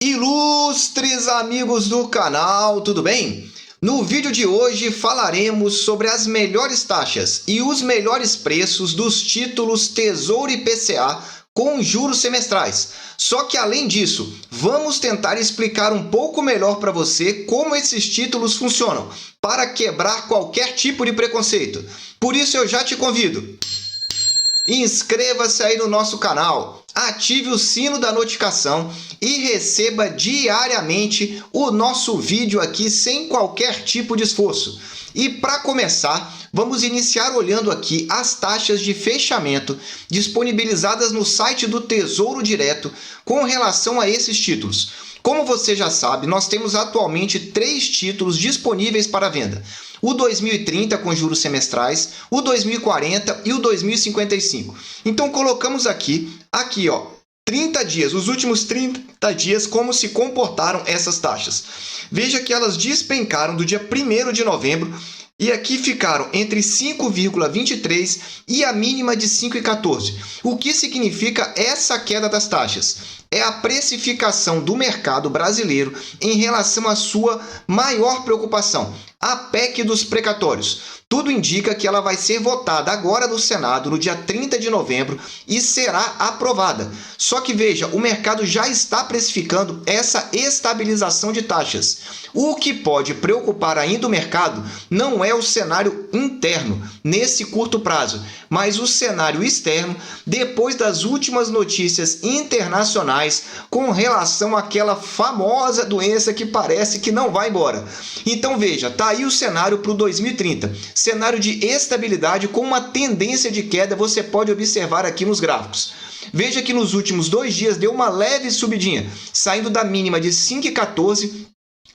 Ilustres amigos do canal, tudo bem? No vídeo de hoje falaremos sobre as melhores taxas e os melhores preços dos títulos Tesouro IPCA com juros semestrais. Só que além disso, vamos tentar explicar um pouco melhor para você como esses títulos funcionam, para quebrar qualquer tipo de preconceito. Por isso eu já te convido. Inscreva-se aí no nosso canal, ative o sino da notificação e receba diariamente o nosso vídeo aqui sem qualquer tipo de esforço. E para começar, vamos iniciar olhando aqui as taxas de fechamento disponibilizadas no site do Tesouro Direto com relação a esses títulos. Como você já sabe, nós temos atualmente 3 títulos disponíveis para venda. O 2030 com juros semestrais, o 2040 e o 2055. Então colocamos aqui, ó, 30 dias, os últimos 30 dias, como se comportaram essas taxas. Veja que elas despencaram do dia 1º de novembro e aqui ficaram entre 5,23 e a mínima de 5,14. O que significa essa queda das taxas? É a precificação do mercado brasileiro em relação à sua maior preocupação, a PEC dos precatórios. Tudo indica que ela vai ser votada agora no Senado, no dia 30 de novembro, e será aprovada. Só que veja, o mercado já está precificando essa estabilização de taxas. O que pode preocupar ainda o mercado não é o cenário interno, nesse curto prazo, mas o cenário externo, depois das últimas notícias internacionais com relação àquela famosa doença que parece que não vai embora. Então veja, tá aí o cenário para o 2030. Cenário de estabilidade com uma tendência de queda, você pode observar aqui nos gráficos. Veja que nos últimos 2 dias deu uma leve subidinha, saindo da mínima de 5,14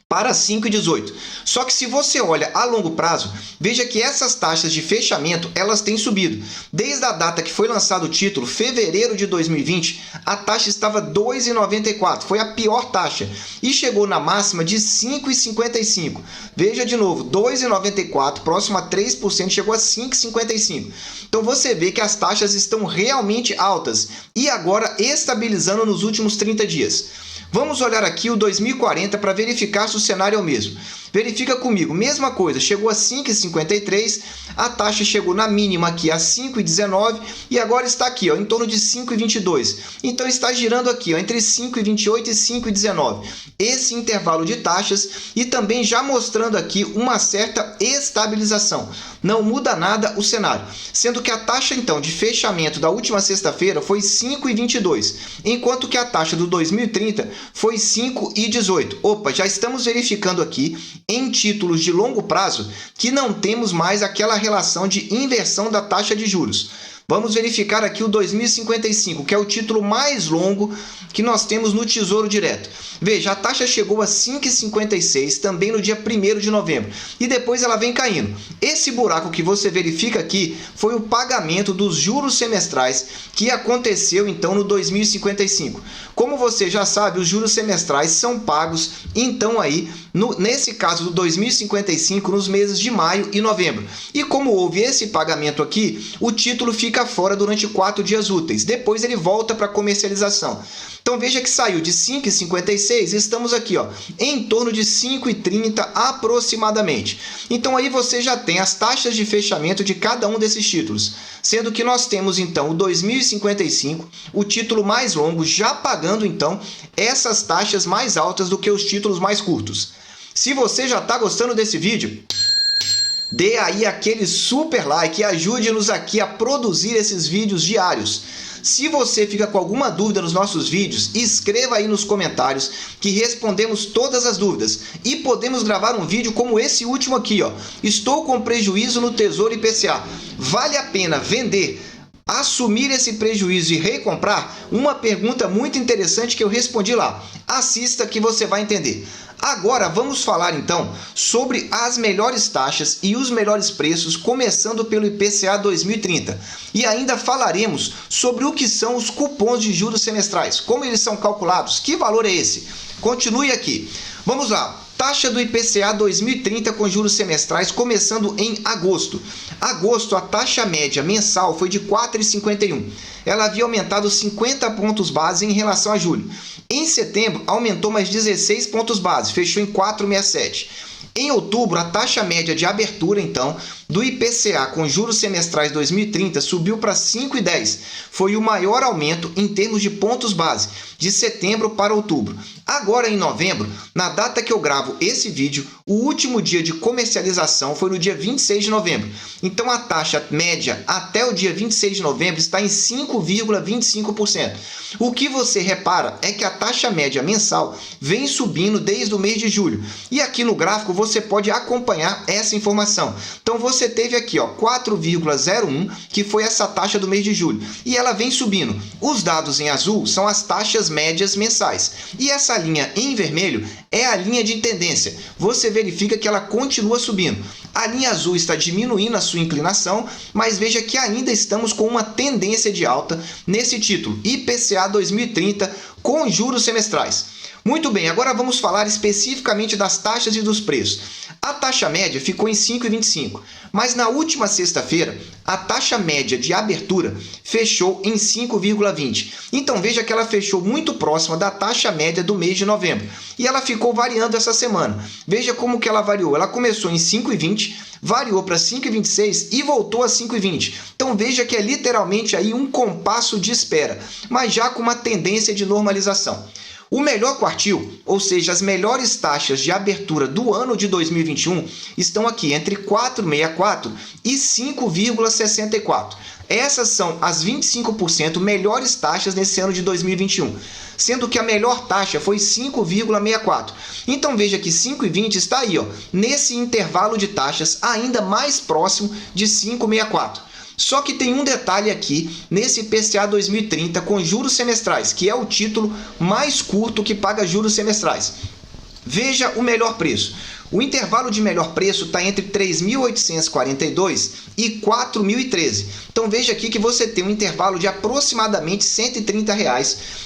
para 5,18. Só que se você olha a longo prazo, veja que essas taxas de fechamento, elas têm subido. Desde a data que foi lançado o título, fevereiro de 2020, a taxa estava 2,94, foi a pior taxa, e chegou na máxima de 5,55. Veja de novo, 2,94, próximo a 3%, chegou a 5,55. Então você vê que as taxas estão realmente altas e agora estabilizando nos últimos 30 dias. Vamos olhar aqui o 2040 para verificar se o cenário é o mesmo. Verifica comigo, mesma coisa, chegou a 5,53, a taxa chegou na mínima aqui a 5,19 e agora está aqui, ó, em torno de 5,22. Então está girando aqui, ó, entre 5,28 e 5,19. Esse intervalo de taxas e também já mostrando aqui uma certa estabilização. Não muda nada o cenário, sendo que a taxa então de fechamento da última sexta-feira foi 5,22, enquanto que a taxa do 2030 foi 5,18. Opa, já estamos verificando aqui em títulos de longo prazo que não temos mais aquela relação de inversão da taxa de juros. Vamos verificar aqui o 2055, que é o título mais longo que nós temos no Tesouro Direto. Veja, a taxa chegou a 5,56 também no dia 1º de novembro e depois ela vem caindo. Esse buraco que você verifica aqui foi o pagamento dos juros semestrais que aconteceu então no 2055. Como você já sabe, os juros semestrais são pagos então aí, nesse caso do 2055, nos meses de maio e novembro. E como houve esse pagamento aqui, o título fica fora durante 4 dias úteis. Depois ele volta para comercialização. Então veja que saiu de 5,56 e estamos aqui, ó, em torno de 5,30 aproximadamente. Então aí você já tem as taxas de fechamento de cada um desses títulos, sendo que nós temos então o 2055, o título mais longo, já pagando então essas taxas mais altas do que os títulos mais curtos. Se você já está gostando desse vídeo, dê aí aquele super like e ajude-nos aqui a produzir esses vídeos diários. Se você fica com alguma dúvida nos nossos vídeos, escreva aí nos comentários que respondemos todas as dúvidas. E podemos gravar um vídeo como esse último aqui, ó. Estou com prejuízo no Tesouro IPCA. Vale a pena vender, assumir esse prejuízo e recomprar? Uma pergunta muito interessante que eu respondi lá. Assista que você vai entender. Agora vamos falar então sobre as melhores taxas e os melhores preços, começando pelo IPCA 2030. E ainda falaremos sobre o que são os cupons de juros semestrais, como eles são calculados, que valor é esse? Continue aqui. Vamos lá. Taxa do IPCA 2030 com juros semestrais começando em agosto. Agosto, a taxa média mensal foi de 4,51. Ela havia aumentado 50 pontos base em relação a julho. Em setembro, aumentou mais 16 pontos base, fechou em 4,67. Em outubro, a taxa média de abertura, então, do IPCA com juros semestrais 2030 subiu para 5,10. Foi o maior aumento em termos de pontos base, de setembro para outubro. Agora, em novembro, na data que eu gravo esse vídeo, o último dia de comercialização foi no dia 26 de novembro. Então, a taxa média até o dia 26 de novembro está em 5,25%. O que você repara é que a taxa média mensal vem subindo desde o mês de julho. E aqui no gráfico você pode acompanhar essa informação. Então, você teve aqui 4,01, que foi essa taxa do mês de julho. E ela vem subindo. Os dados em azul são as taxas médias mensais. E essa linha em vermelho é a linha de tendência. Você verifica que ela continua subindo. A linha azul está diminuindo a sua inclinação, mas veja que ainda estamos com uma tendência de alta nesse título, IPCA 2030 com juros semestrais. Muito bem, agora vamos falar especificamente das taxas e dos preços. A taxa média ficou em 5,25, mas na última sexta-feira, a taxa média de abertura fechou em 5,20. Então veja que ela fechou muito próxima da taxa média do mês de novembro. E ela ficou variando essa semana. Veja como que ela variou. Ela começou em 5,20, variou para 5,26 e voltou a 5,20. Então veja que é literalmente aí um compasso de espera, mas já com uma tendência de normalização. O melhor quartil, ou seja, as melhores taxas de abertura do ano de 2021, estão aqui entre 4,64 e 5,64. Essas são as 25% melhores taxas nesse ano de 2021, sendo que a melhor taxa foi 5,64. Então veja que 5,20 está aí, nesse intervalo de taxas ainda mais próximo de 5,64. Só que tem um detalhe aqui nesse IPCA 2030 com juros semestrais, que é o título mais curto que paga juros semestrais. Veja o melhor preço. O intervalo de melhor preço está entre 3.842 e 4.013. Então veja aqui que você tem um intervalo de aproximadamente R$ 130,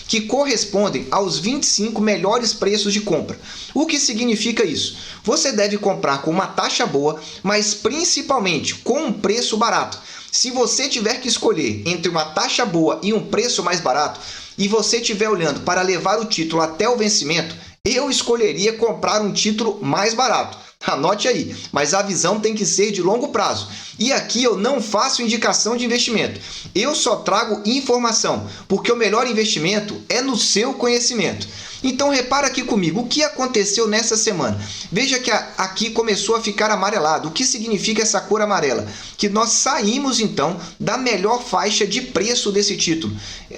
que correspondem aos 25 melhores preços de compra. O que significa isso? Você deve comprar com uma taxa boa, mas principalmente com um preço barato. Se você tiver que escolher entre uma taxa boa e um preço mais barato, e você estiver olhando para levar o título até o vencimento, eu escolheria comprar um título mais barato. Anote aí, mas a visão tem que ser de longo prazo. E aqui eu não faço indicação de investimento. Eu só trago informação, porque o melhor investimento é no seu conhecimento. Então repara aqui comigo, o que aconteceu nessa semana? Veja que aqui começou a ficar amarelado. O que significa essa cor amarela? Que nós saímos então da melhor faixa de preço desse título.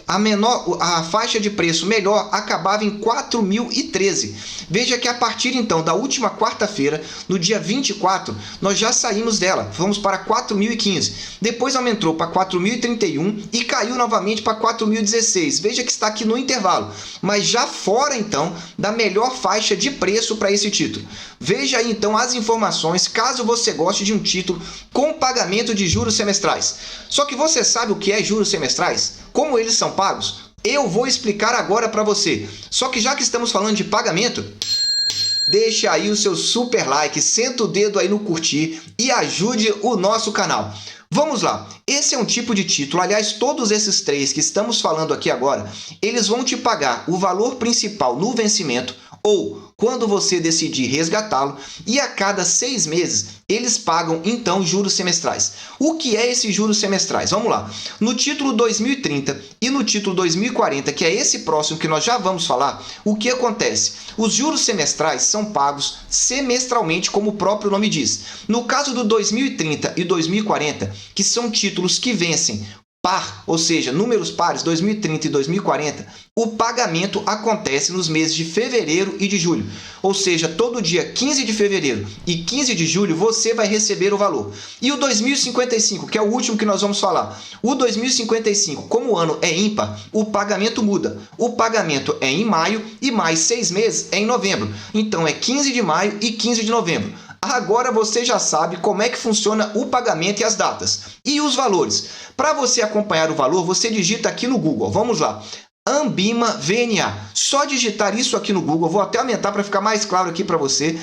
A faixa de preço melhor acabava em 4.013. Veja que a partir então da última quarta-feira, no dia 24, nós já saímos dela. Vamos para 4.015. Depois aumentou para 4.031 e caiu novamente para 4.016. Veja que está aqui no intervalo, mas já fora então da melhor faixa de preço para esse título. Veja aí então as informações caso você goste de um título com pagamento de juros semestrais. Só que você sabe o que é juros semestrais? Como eles são pagos? Eu vou explicar agora para você. Só que já que estamos falando de pagamento, deixa aí o seu super like, senta o dedo aí no curtir e ajude o nosso canal. Vamos lá, esse é um tipo de título, aliás, todos esses três que estamos falando aqui agora, eles vão te pagar o valor principal no vencimento ou quando você decidir resgatá-lo, e a cada 6 meses eles pagam então juros semestrais. O que é esses juros semestrais? Vamos lá. No título 2030 e no título 2040, que é esse próximo que nós já vamos falar, o que acontece? Os juros semestrais são pagos semestralmente, como o próprio nome diz. No caso do 2030 e 2040, que são títulos que vencem par, ou seja, números pares, 2030 e 2040, o pagamento acontece nos meses de fevereiro e de julho. Ou seja, todo dia 15 de fevereiro e 15 de julho você vai receber o valor. E o 2055, que é o último que nós vamos falar. O 2055, como o ano é ímpar, o pagamento muda. O pagamento é em maio e mais 6 meses é em novembro. Então é 15 de maio e 15 de novembro. Agora você já sabe como é que funciona o pagamento e as datas. E os valores? Para você acompanhar o valor, você digita aqui no Google. Vamos lá. Ambima VNA. Só digitar isso aqui no Google, vou até aumentar para ficar mais claro aqui para você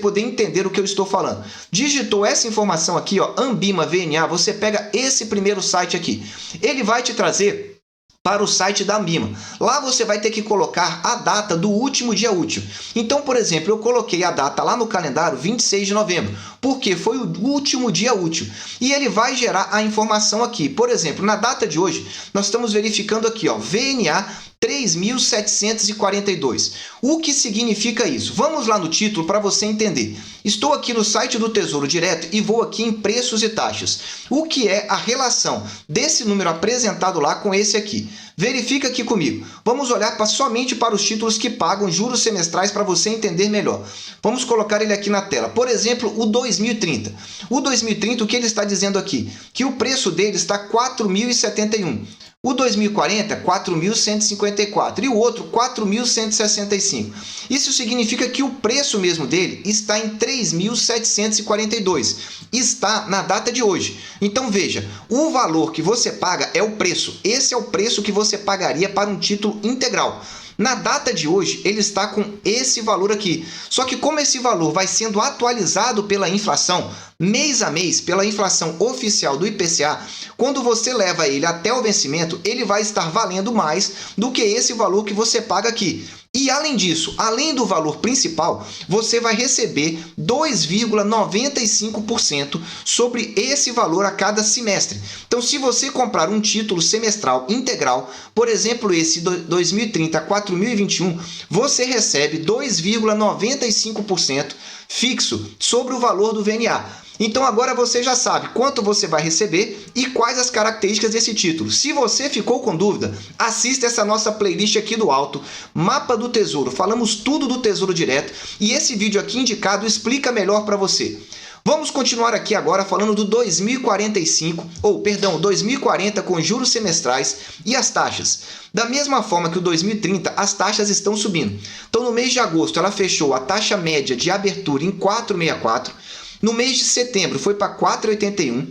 poder entender o que eu estou falando. Digitou essa informação aqui, ó, Ambima VNA, você pega esse primeiro site aqui. Ele vai te trazer para o site da Ambima. Lá você vai ter que colocar a data do último dia útil. Então, por exemplo, eu coloquei a data lá no calendário 26 de novembro, porque foi o último dia útil. E ele vai gerar a informação aqui. Por exemplo, na data de hoje, nós estamos verificando aqui, ó, VNA 3.742. O que significa isso? Vamos lá no título para você entender. Estou aqui no site do Tesouro Direto e vou aqui em preços e taxas. O que é a relação desse número apresentado lá com esse aqui? Verifica aqui comigo. Vamos olhar somente para os títulos que pagam juros semestrais para você entender melhor. Vamos colocar ele aqui na tela. Por exemplo, o 2030. O 2030, o que ele está dizendo aqui? Que o preço dele está R$ 4.071. O 2040, 4.154 e o outro, 4.165. Isso significa que o preço mesmo dele está em 3.742. Está na data de hoje. Então veja, o valor que você paga é o preço. Esse é o preço que você pagaria para um título integral. Na data de hoje, ele está com esse valor aqui. Só que como esse valor vai sendo atualizado pela inflação, mês a mês, pela inflação oficial do IPCA, quando você leva ele até o vencimento, ele vai estar valendo mais do que esse valor que você paga aqui. E além disso, além do valor principal, você vai receber 2,95% sobre esse valor a cada semestre. Então, se você comprar um título semestral integral, por exemplo, esse 2030 a 4021, você recebe 2,95% fixo sobre o valor do VNA. Então agora você já sabe quanto você vai receber e quais as características desse título. Se você ficou com dúvida, assista essa nossa playlist aqui do alto, Mapa do Tesouro. Falamos tudo do Tesouro Direto e esse vídeo aqui indicado explica melhor para você. Vamos continuar aqui agora falando do 2040 com juros semestrais e as taxas. Da mesma forma que o 2030, as taxas estão subindo. Então no mês de agosto ela fechou a taxa média de abertura em 4,64. No mês de setembro foi para 4,81,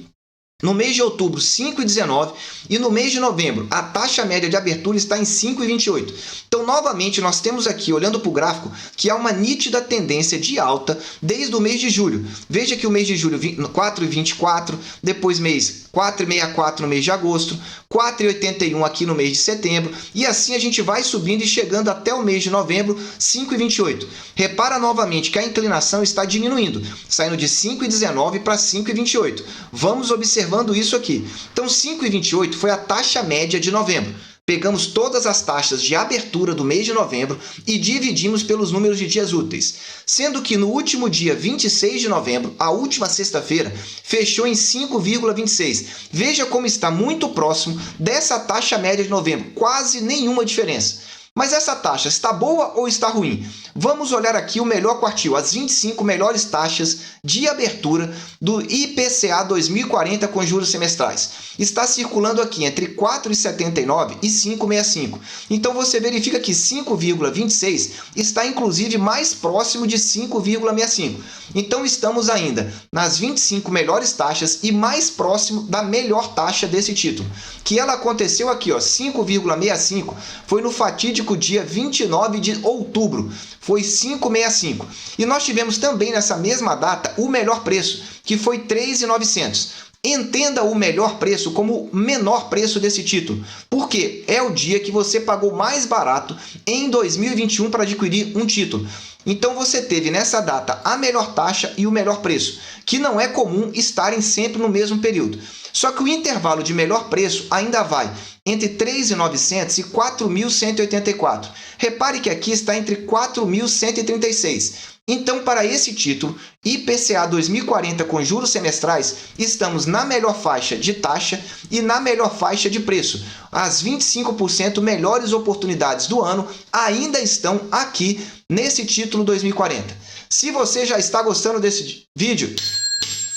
no mês de outubro 5,19 e no mês de novembro a taxa média de abertura está em 5,28. Então novamente nós temos aqui, olhando para o gráfico, que há uma nítida tendência de alta desde o mês de julho. Veja que o mês de julho 4,24, depois mês 4,64 no mês de agosto, 4,81 aqui no mês de setembro, e assim a gente vai subindo e chegando até o mês de novembro, 5,28. Repara novamente que a inclinação está diminuindo, saindo de 5,19 para 5,28. Vamos observando isso aqui. Então 5,28 foi a taxa média de novembro. Pegamos todas as taxas de abertura do mês de novembro e dividimos pelos números de dias úteis, sendo que no último dia 26 de novembro, a última sexta-feira, fechou em 5,26. Veja como está muito próximo dessa taxa média de novembro, quase nenhuma diferença. Mas essa taxa está boa ou está ruim? Vamos olhar aqui o melhor quartil, as 25 melhores taxas de abertura do IPCA 2040 com juros semestrais. Está circulando aqui entre 4,79 e 5,65. Então você verifica que 5,26 está inclusive mais próximo de 5,65. Então estamos ainda nas 25 melhores taxas e mais próximo da melhor taxa desse título, que ela aconteceu aqui, ó, 5,65 foi no fatídico dia 29 de outubro, foi 5,65. E nós tivemos também nessa mesma data o melhor preço, que foi 3.900. Entenda o melhor preço como o menor preço desse título, porque é o dia que você pagou mais barato em 2021 para adquirir um título. Então você teve nessa data a melhor taxa e o melhor preço, que não é comum estarem sempre no mesmo período. Só que o intervalo de melhor preço ainda vai entre 3.900 e 4.184. Repare que aqui está entre 4.136. Então, para esse título, IPCA 2040 com juros semestrais, estamos na melhor faixa de taxa e na melhor faixa de preço. As 25% melhores oportunidades do ano ainda estão aqui nesse título 2040. Se você já está gostando desse vídeo,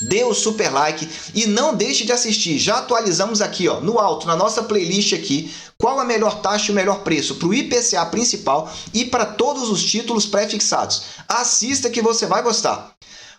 dê o super like e não deixe de assistir. Já atualizamos aqui, ó, no alto, na nossa playlist aqui, qual a melhor taxa e o melhor preço para o IPCA principal e para todos os títulos pré-fixados. Assista que você vai gostar.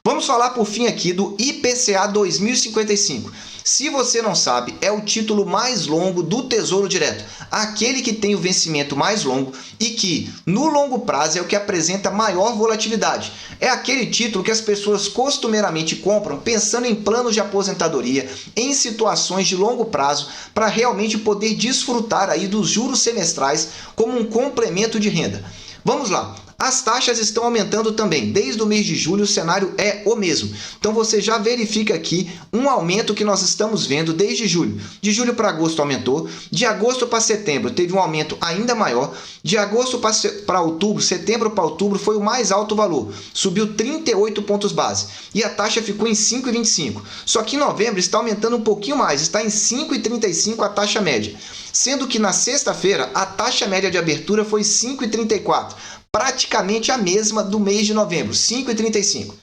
Vamos falar por fim aqui do IPCA 2055. Se você não sabe, é o título mais longo do Tesouro Direto, aquele que tem o vencimento mais longo e que, no longo prazo, é o que apresenta maior volatilidade. É aquele título que as pessoas costumeiramente compram pensando em planos de aposentadoria, em situações de longo prazo, para realmente poder desfrutar aí dos juros semestrais como um complemento de renda. Vamos lá. As taxas estão aumentando também. Desde o mês de julho o cenário é o mesmo. Então você já verifica aqui um aumento que nós estamos vendo desde julho. De julho para agosto aumentou. De agosto para setembro teve um aumento ainda maior. De agosto para outubro, setembro para outubro foi o mais alto valor. Subiu 38 pontos base. E a taxa ficou em 5,25. Só que em novembro está aumentando um pouquinho mais. Está em 5,35 a taxa média. Sendo que na sexta-feira a taxa média de abertura foi 5,34. Praticamente a mesma do mês de novembro, 5,35.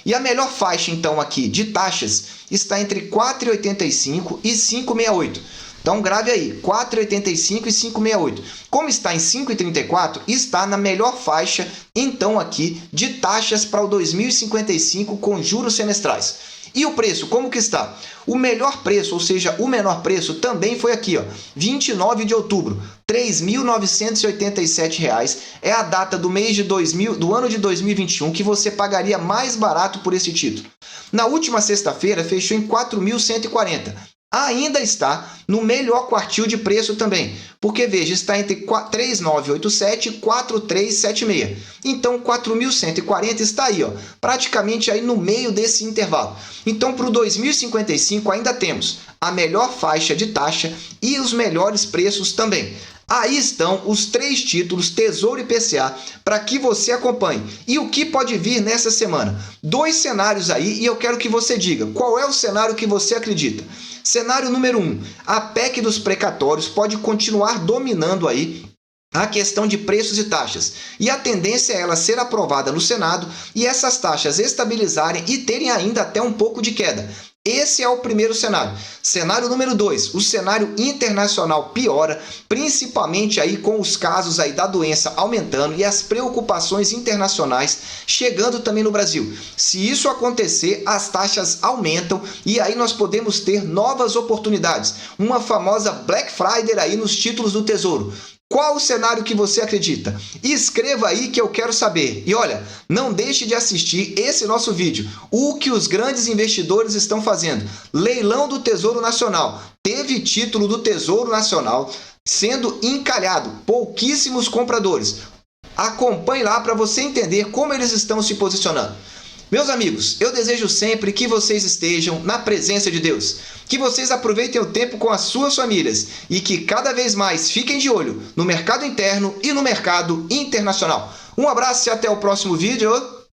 E a melhor faixa, então, aqui de taxas está entre 4,85 e 5,68. Então, grave aí, 4,85 e 5,68. Como está em 5,34, está na melhor faixa, então, aqui de taxas para o 2055 com juros semestrais. E o preço, como que está? O melhor preço, ou seja, o menor preço, também foi aqui, ó, 29 de outubro, R$ 3.987 é a data do mês de do ano de 2021 que você pagaria mais barato por esse título. Na última sexta-feira, fechou em 4.140. Ainda está no melhor quartil de preço também, porque veja, está entre 3.987 e 4.376. Então 4.140 está aí, ó, praticamente aí no meio desse intervalo. Então para o 2055 ainda temos a melhor faixa de taxa e os melhores preços também. Aí estão os 3 títulos Tesouro IPCA para que você acompanhe. E o que pode vir nessa semana? 2 cenários aí e eu quero que você diga qual é o cenário que você acredita. Cenário número 1, a PEC dos precatórios pode continuar dominando aí a questão de preços e taxas. E a tendência é ela ser aprovada no Senado e essas taxas estabilizarem e terem ainda até um pouco de queda. Esse é o primeiro cenário. Cenário número 2, o cenário internacional piora, principalmente aí com os casos aí da doença aumentando e as preocupações internacionais chegando também no Brasil. Se isso acontecer, as taxas aumentam e aí nós podemos ter novas oportunidades. Uma famosa Black Friday aí nos títulos do Tesouro. Qual o cenário que você acredita? Escreva aí que eu quero saber. E olha, não deixe de assistir esse nosso vídeo. O que os grandes investidores estão fazendo. Leilão do Tesouro Nacional. Teve título do Tesouro Nacional sendo encalhado. Pouquíssimos compradores. Acompanhe lá para você entender como eles estão se posicionando. Meus amigos, eu desejo sempre que vocês estejam na presença de Deus, que vocês aproveitem o tempo com as suas famílias e que cada vez mais fiquem de olho no mercado interno e no mercado internacional. Um abraço e até o próximo vídeo.